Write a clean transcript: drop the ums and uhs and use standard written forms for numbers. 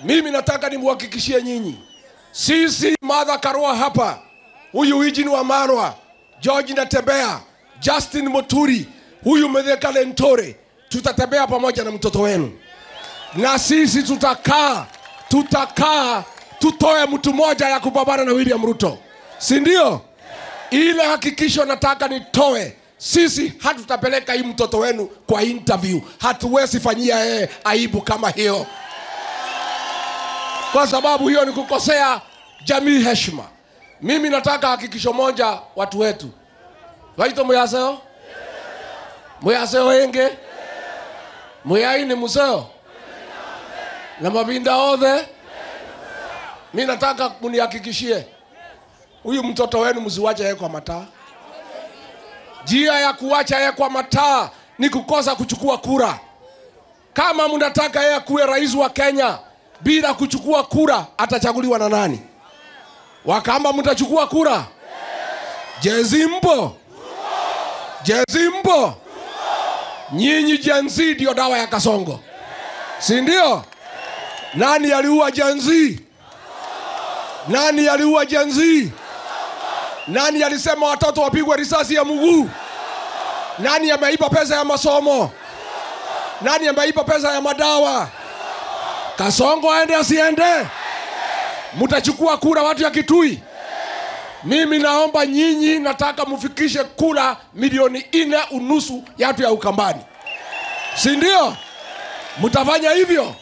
Mimi nataka nimhakikishie nyinyi, sisi Martha Karua hapa, huyu Eugene Wamalwa, George Natembeya, Justin Muturi, huyu Mithika Lentore, tutatembea pamoja na mtoto wenu. Na sisi tutakaa tutoe mtu moja ya kupambana na William Ruto. Si ndio? Ile hakikisho nataka nitoe. Sisi hatutapeleka hii mtoto wenu kwa interview. Hatuwezi fanyia yeye aibu kama hiyo. Kwa sababu hiyo ni kukosea jamii heshima. Mimi nataka hakikisho moja watu wetu. Waito muyaseo? Muyaseo henge? Muyaini museo? Na mabinda othe? Mimi nataka munihakikishie, huyu mtoto wenu msiwache yeye kwa mataa. Njia ya kuacha yeye kwa mataa ni kukosa kuchukua kura. Kama mnataka yeye kuwe rais wa Kenya bila kuchukua kura, atachaguliwa na nani? Wakamba mtachukua kura? Jezi mpo? Jezi mpo? Nyinyi Jenzi ndio dawa ya Kasongo. Si ndio? Nani aliua Jenzi? Nani aliua Jenzi? Nani alisema watoto wapigwe risasi ya mguu? Nani ameiba pesa ya masomo? Nani ameiba pesa ya madawa? Kasongo aende asiende? Mtachukua kura watu ya Kitui? Mimi naomba nyinyi, nataka mfikishe kura 4.5 milioni ya watu ya Ukambani. Si ndio? Mtafanya hivyo?